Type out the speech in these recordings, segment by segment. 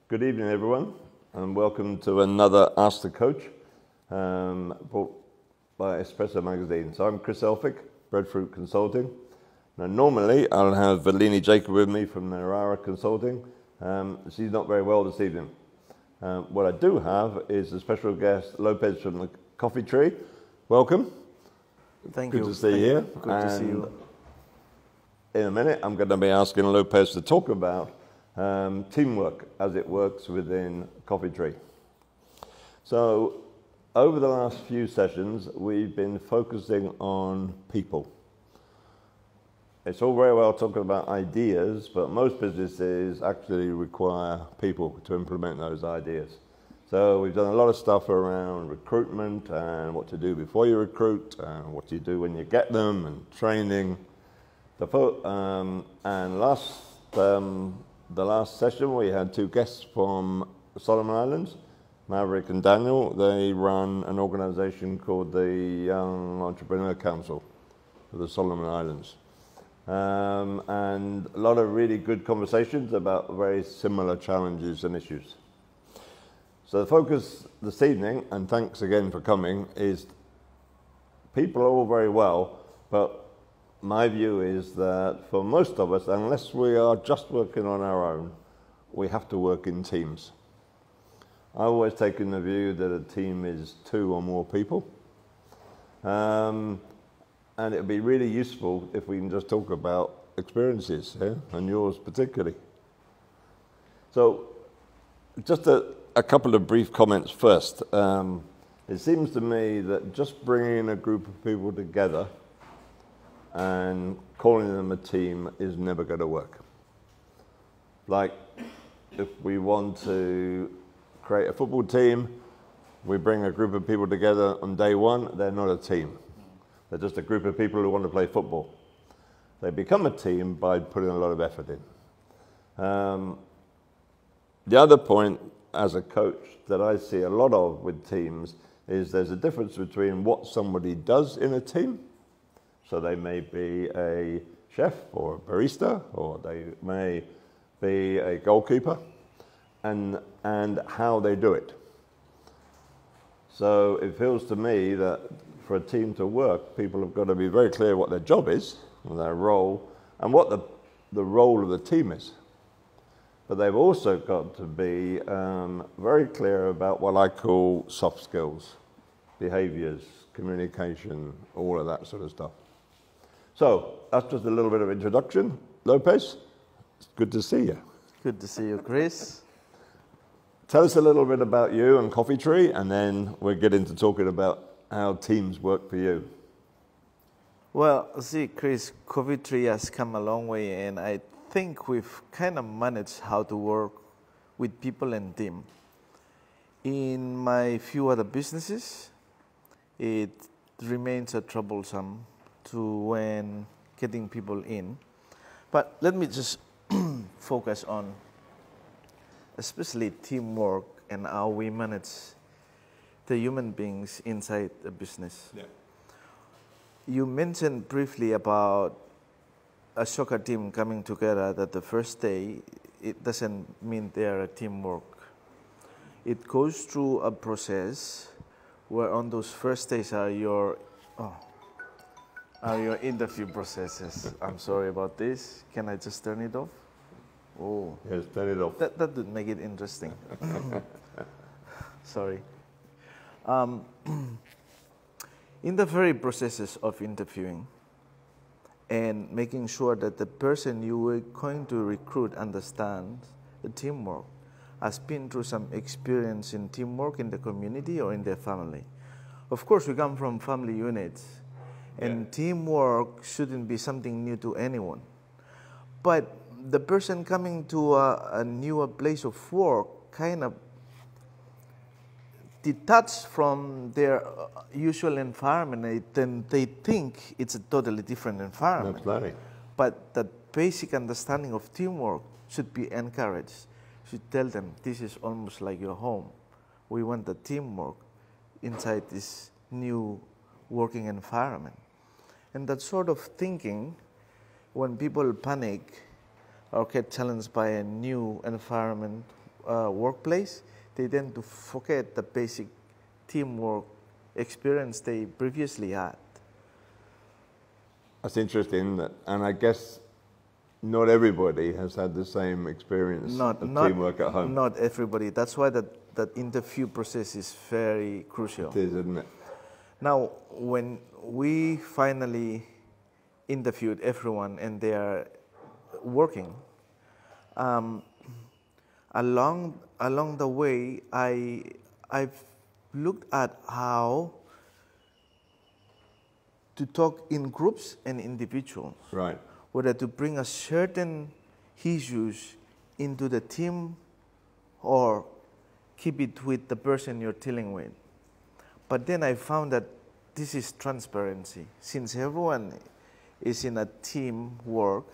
Good evening, everyone, and welcome to another Ask the Coach, brought by Espresso Magazine. So I'm Chris Elphick, Breadfruit Consulting. Now, normally I'll have Valini Jacob with me from Narara Consulting. She's not very well this evening. What I do have is a special guest, Lopez from the Coffee Tree. Welcome. Thank you. Good to see you here. Good to see you. In a minute, I'm going to be asking Lopez to talk about teamwork as it works within Coffee Tree. So, over the last few sessions, we've been focusing on people. It's all very well talking about ideas, but most businesses actually require people to implement those ideas. So we've done a lot of stuff around recruitment and what to do before you recruit, and what you do when you get them, and training. The last session we had two guests from Solomon Islands, Maverick and Daniel. They run an organization called the Young Entrepreneur Council for the Solomon Islands. And a lot of really good conversations about very similar challenges and issues. So the focus this evening, and thanks again for coming, is people are all very well, but my view is that for most of us, unless we are just working on our own, we have to work in teams. I've always taken the view that a team is two or more people. And it would be really useful if we can just talk about experiences, and yours particularly. So just a couple of brief comments first. It seems to me that just bringing a group of people together and calling them a team is never going to work. Like, if we want to create a football team, we bring a group of people together on day one, they're not a team. They're just a group of people who want to play football. They become a team by putting a lot of effort in. The other point as a coach that I see a lot of with teams is there's a difference between what somebody does in a team. So they may be a chef or a barista, or they may be a goalkeeper, and how they do it. So it feels to me that for a team to work, people have got to be very clear what their job is, their role, and what the role of the team is. But they've also got to be very clear about what I call soft skills, behaviors, communication, all of that sort of stuff. So that's just a little bit of introduction. Lopez, it's good to see you. Good to see you, Chris. Tell us a little bit about you and Coffee Tree, and then we'll get into talking about how teams work for you. Well, see, Chris, Coffee Tree has come a long way, and I think we've kind of managed how to work with people and team. In my few other businesses, it remains a troublesome to when getting people in. But let me just focus on especially teamwork and how we manage the human beings inside a business. Yeah. You mentioned briefly about a soccer team coming together, that the first day, it doesn't mean they are a teamwork. It goes through a process where on those first days are your interview processes. I'm sorry about this. Can I just turn it off? Oh. Yes, turn it off. That would make it interesting. Sorry. In the very processes of interviewing and making sure that the person you were going to recruit understands the teamwork, has been through some experience in teamwork in the community or in their family. Of course, we come from family units, and teamwork shouldn't be something new to anyone. But the person coming to a newer place of work kind of detached from their usual environment, then they think it's a totally different environment. Absolutely. But the basic understanding of teamwork should be encouraged. You should tell them, this is almost like your home. We want the teamwork inside this new working environment. And that sort of thinking, when people panic or get challenged by a new environment, workplace, they tend to forget the basic teamwork experience they previously had. That's interesting, and I guess not everybody has had the same experience of teamwork at home. Not everybody. That's why that interview process is very crucial. It is, isn't it? Now, when we finally interviewed everyone and they are working, along the way, I've looked at how to talk in groups and individuals. Right. Whether to bring a certain issues into the team or keep it with the person you're dealing with. But then I found that this is transparency. Since everyone is in a team work,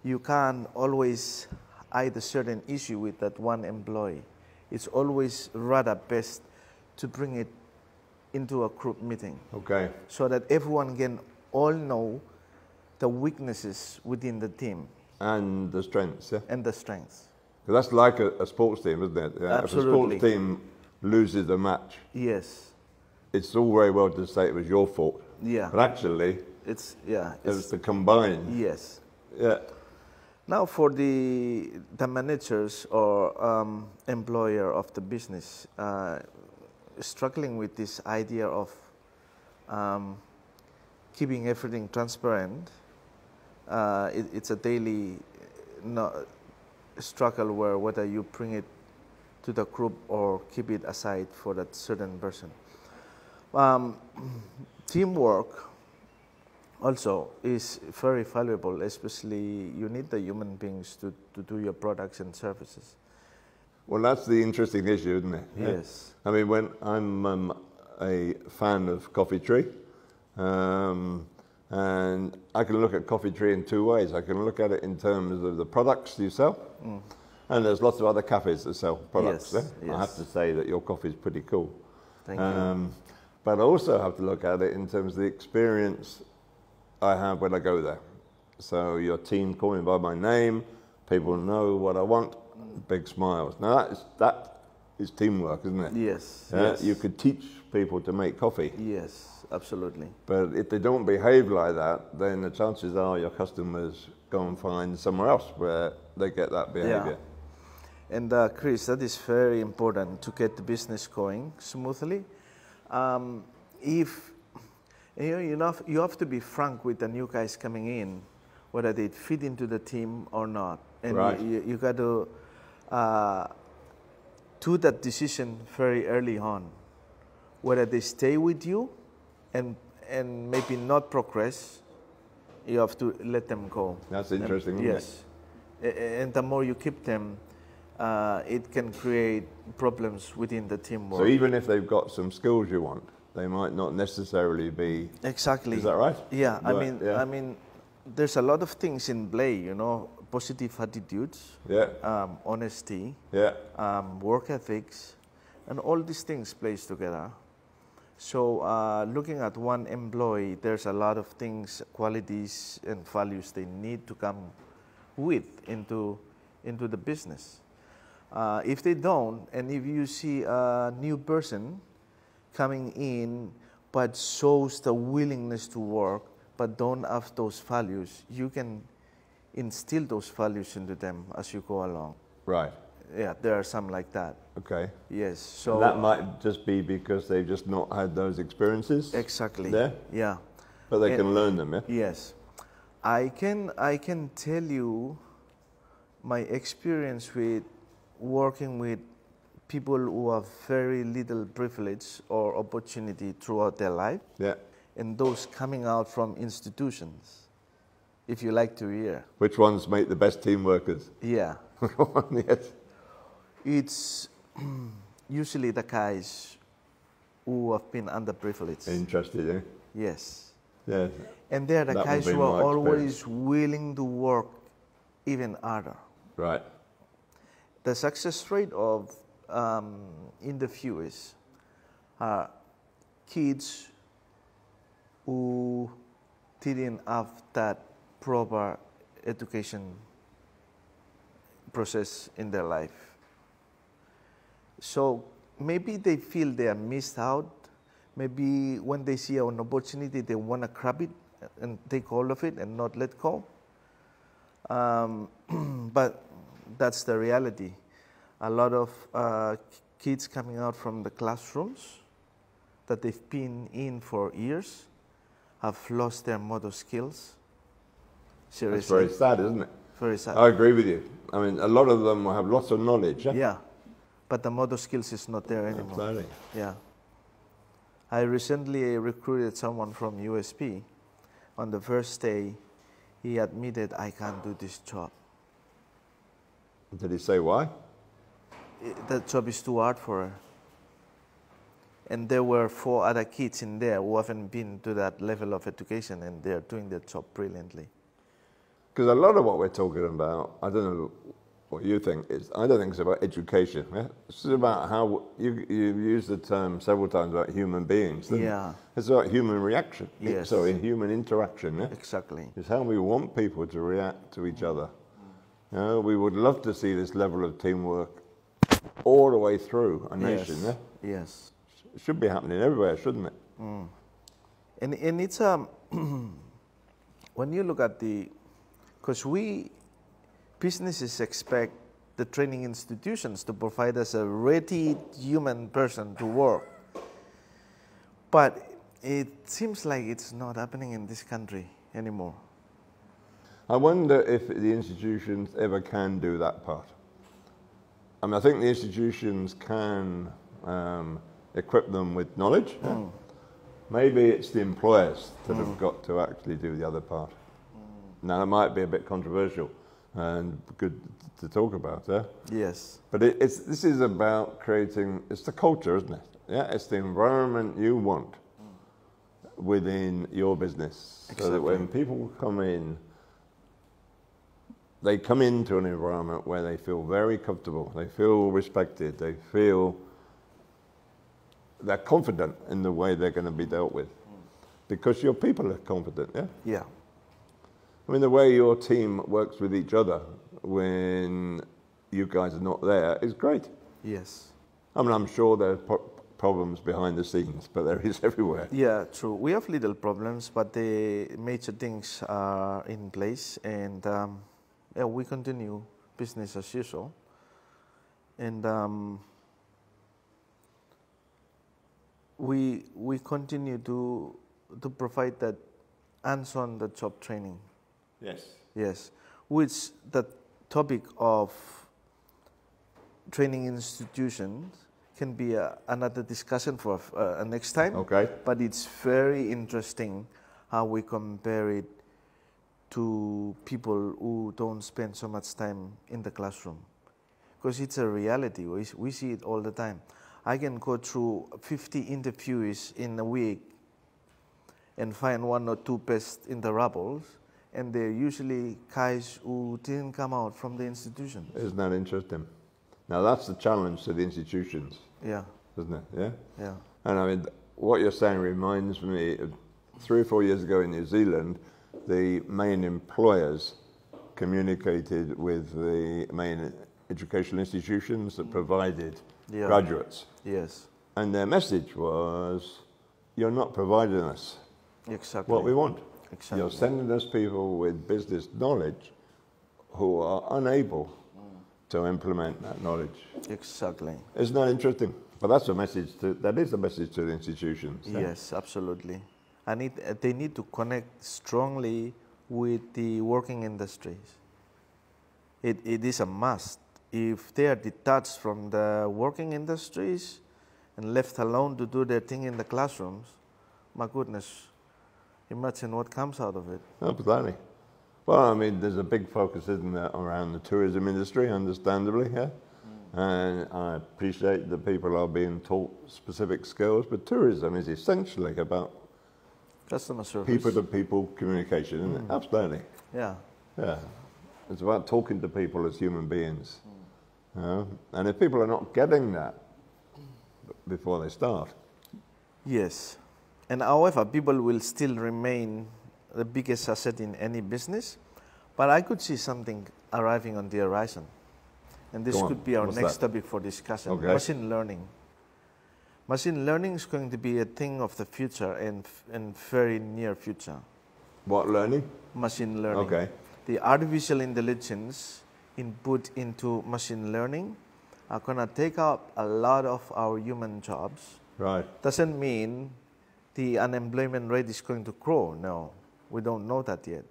you can't always hide a certain issue with that one employee. It's always rather best to bring it into a group meeting. Okay. So that everyone can all know the weaknesses within the team. And the strengths, yeah? And the strengths. That's like a sports team, isn't it? Yeah? Absolutely. If a sports team loses a match, yes, it's all very well to say it was your fault. Yeah. But actually, it's the combined. Yes. Yeah. Now for the managers or employer of the business, struggling with this idea of keeping everything transparent, it's a daily struggle where whether you bring it to the group or keep it aside for that certain person. Teamwork also is very valuable, especially you need the human beings to do your products and services. Well, that's the interesting issue, isn't it? Yes. I mean, when I'm a fan of Coffee Tree, and I can look at Coffee Tree in two ways. I can look at it in terms of the products you sell, and there's lots of other cafes that sell products. Yes, Yeah? yes. I have to say that your coffee is pretty cool. Thank you. But I also have to look at it in terms of the experience I have when I go there. So your team call me by my name, people know what I want, big smiles. Now that is teamwork, isn't it? Yes, Yeah? yes. You could teach people to make coffee. Yes, absolutely. But if they don't behave like that, then the chances are your customers go and find somewhere else where they get that behavior. Yeah. And Chris, that is very important to get the business going smoothly. If you have to be frank with the new guys coming in, whether they fit into the team or not, and Right. you got to do that decision very early on, whether they stay with you and maybe not progress. You have to let them go. That's interesting, isn't it? Yes. And the more you keep them, it can create problems within the teamwork. So even if they've got some skills you want, they might not necessarily be. Exactly. Is that right? Yeah. Right, yeah. I mean, there's a lot of things in play. Positive attitudes, Yeah. honesty, Yeah. work ethics, and all these things plays together. So looking at one employee, there's a lot of things, qualities and values they need to come with into the business. If they don't, and if you see a new person coming in but shows the willingness to work but don't have those values, you can instill those values into them as you go along. Right. Yeah, there are some like that. Okay. Yes. So And that might just be because they've just not had those experiences. exactly. Yeah. Yeah. But they And- can learn them, yeah? Yes. I can tell you my experience with working with people who have very little privilege or opportunity throughout their life, Yeah. and those coming out from institutions, if you like to hear. Which ones make the best team workers? Yeah. Yes. It's usually the guys who have been underprivileged. Interested, eh? Yes. Yeah. And they're the That would guys be who are my always willing to work even harder. Right. The success rate of interviewees are kids who didn't have that proper education process in their life. So maybe they feel they are missed out. Maybe when they see an opportunity, they want to grab it and take hold of it and not let go. But that's the reality. A lot of kids coming out from the classrooms that they've been in for years have lost their motor skills. Seriously. That's very sad, isn't it? Very sad. I agree with you. I mean, a lot of them will have lots of knowledge. Yeah, but the motor skills is not there anymore. Absolutely. Yeah. I recently recruited someone from USP. On the first day, he admitted, I can't do this job. Did he say why? That job is too hard for her. And there were 4 other kids in there who haven't been to that level of education, and they're doing their job brilliantly. Because a lot of what we're talking about, I don't know what you think, I don't think it's about education. Yeah? It's about how, you've used the term several times about human beings. Yeah. It's about human reaction. Yes. So human interaction. Yeah? Exactly. It's how we want people to react to each other. You know, we would love to see this level of teamwork all the way through a nation. Yes. Yeah? Yes. It should be happening everywhere, shouldn't it? Mm. And it's when you look at because businesses expect the training institutions to provide us a ready human person to work. But it seems like it's not happening in this country anymore. I wonder if the institutions ever can do that part. I mean, I think the institutions can equip them with knowledge. Yeah? Maybe it's the employers that have got to actually do the other part. Now, it might be a bit controversial and good to talk about, yeah? Yes. But this is about creating, it's the culture, isn't it? Yeah, it's the environment you want within your business. Exactly. So that when people come in, they come into an environment where they feel very comfortable, they feel respected, they feel they're confident in the way they're going to be dealt with. Because your people are confident, yeah? Yeah. I mean, the way your team works with each other when you guys are not there is great. Yes. I mean, I'm sure there are problems behind the scenes, but there is everywhere. Yeah, true. We have little problems, but the major things are in place, and yeah, we continue business as usual. And we continue to provide that hands-on the job training. Yes. Yes, which the topic of training institutions can be another discussion for next time. Okay. But it's very interesting how we compare it to people who don't spend so much time in the classroom. Because it's a reality, we see it all the time. I can go through 50 interviews in a week and find 1 or 2 best in the rubbles, and they're usually guys who didn't come out from the institution. Isn't that interesting? Now, that's the challenge to the institutions, Yeah, isn't it? Yeah? yeah. And I mean, what you're saying reminds me of 3 or 4 years ago in New Zealand, the main employers communicated with the main educational institutions that provided graduates. Yes. And their message was, you're not providing us Exactly. what we want. Exactly. You're sending us people with business knowledge who are unable to implement that knowledge. Exactly. Isn't that interesting? But that's a message that is a message to the institutions. Yes, absolutely. And they need to connect strongly with the working industries. It is a must. If they are detached from the working industries and left alone to do their thing in the classrooms, my goodness, imagine what comes out of it. Absolutely. Well, I mean, there's a big focus, isn't there, around the tourism industry, understandably, yeah? And I appreciate that people are being taught specific skills, but tourism is essentially about Customer service. people-to-people communication, isn't it? Absolutely. Yeah. Yeah. It's about talking to people as human beings. You know? And if people are not getting that before they start. Yes. And however, people will still remain the biggest asset in any business, but I could see something arriving on the horizon. And this could be our What's next that? topic for discussion. Okay. Machine learning. Machine learning is going to be a thing of the future and very near future. What learning? Machine learning. Okay. The artificial intelligence input into machine learning are going to take up a lot of our human jobs. Right. Doesn't mean the unemployment rate is going to grow. No, we don't know that yet.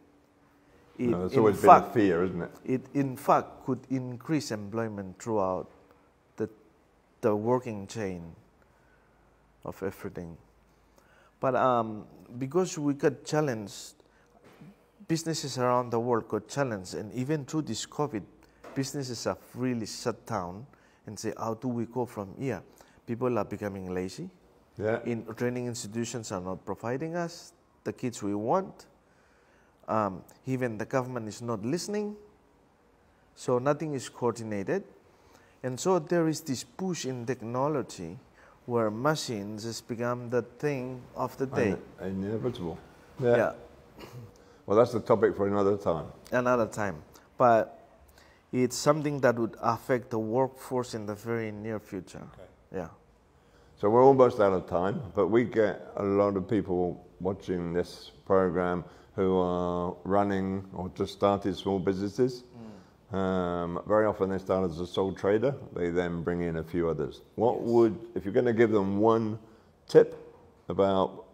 No, it's always been a fear, isn't it? It in fact could increase employment throughout the working chain of everything. But because we got challenged, businesses around the world got challenged, and even through this COVID, businesses have really shut down and say, how do we go from here? People are becoming lazy. Yeah. Training institutions are not providing us the kids we want. Even the government is not listening. So nothing is coordinated. And so there is this push in technology where machines has become the thing of the day. Inevitable. Yeah. Well, that's the topic for another time. Another time. But it's something that would affect the workforce in the very near future. Okay. Yeah. So we're almost out of time, but we get a lot of people watching this program who are running or just started small businesses. Very often they start as a sole trader. They then bring in a few others. What would, if you're going to give them one tip about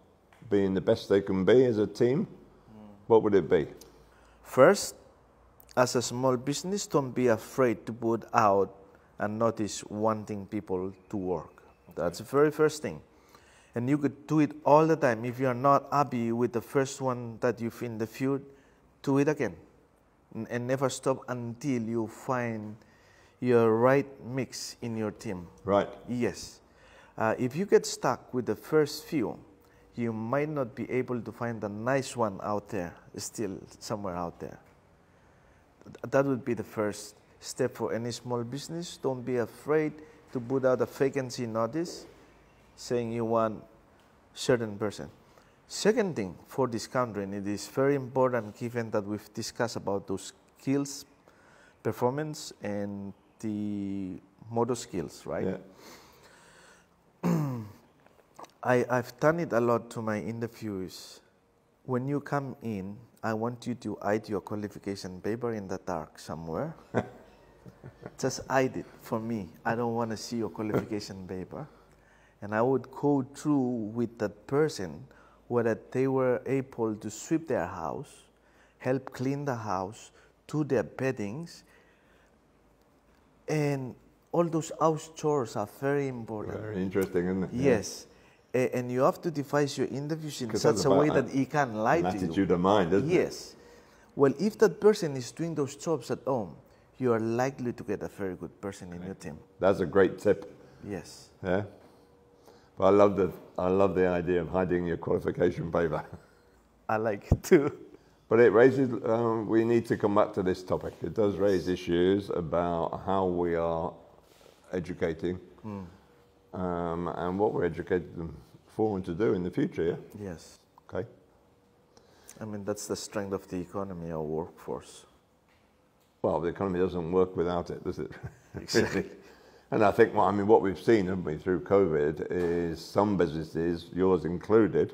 being the best they can be as a team, what would it be? First, as a small business, don't be afraid to put out and notice wanting people to work. That's the very first thing. And you could do it all the time. If you're not happy with the first one that you've interviewed, do it again. And never stop until you find your right mix in your team. Right. Yes. If you get stuck with the first few, you might not be able to find a nice one out there, still somewhere out there. That would be the first step for any small business. Don't be afraid to put out a vacancy notice saying you want certain person. Second thing for this country, and it is very important given that we've discussed about those skills, performance, and the motor skills, right? Yeah. I've done it a lot to my interviews. When you come in, I want you to hide your qualification paper in the dark somewhere. Just hide it for me. I don't want to see your qualification paper. And I would go through with that person whether they were able to sweep their house, help clean the house, do their beddings, and all those house chores are very important. Very interesting, isn't it? Yes. And you have to devise your interviews in such a way that he can't lie to you. Attitude of mind, isn't it? Yes. Well, if that person is doing those jobs at home, you are likely to get a very good person in your team. That's a great tip. Yes. Yeah. But I love the idea of hiding your qualification paper. I like it too. But it raises, we need to come back to this topic. It does raise issues about how we are educating and what we're educating them for and to do in the future, yeah? Yes. Okay. I mean, that's the strength of the economy, our workforce. Well, the economy doesn't work without it, does it? Exactly. And I think, what we've seen, haven't we, through COVID is some businesses, yours included,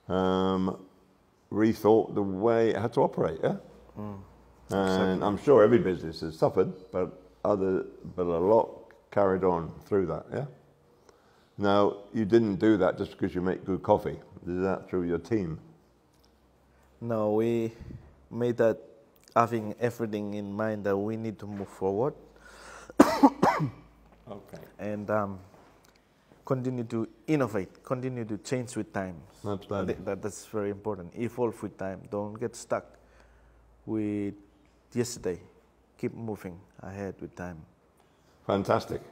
rethought the way how to operate, yeah? And I'm sure every business has suffered, but a lot carried on through that, yeah? Now, you didn't do that just because you make good coffee. You did that through your team. No, we made that having everything in mind that we need to move forward. Okay. And continue to innovate, continue to change with time. Absolutely. That's very important. Evolve with time. Don't get stuck with yesterday. Keep moving ahead with time. Fantastic.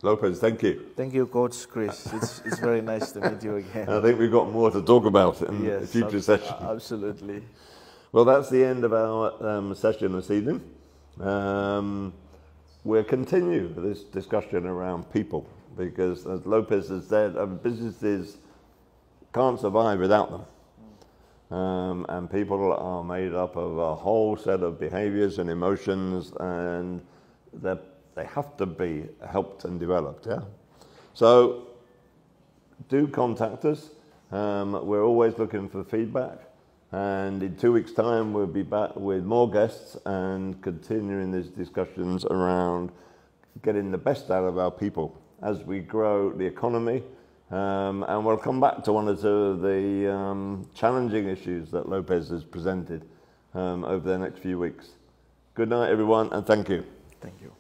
Lopez, thank you. Thank you, Coach Chris. It's very nice to meet you again. And I think we've got more to talk about in the future session. Absolutely. Well, that's the end of our session this evening. We'll continue this discussion around people because, as Lopez has said, businesses can't survive without them. And people are made up of a whole set of behaviors and emotions, and they they have to be helped and developed, yeah? So do contact us. We're always looking for feedback. And in 2 weeks' time, we'll be back with more guests and continuing these discussions around getting the best out of our people as we grow the economy. And we'll come back to one or two of the challenging issues that Lopez has presented over the next few weeks. Good night, everyone, and thank you. Thank you.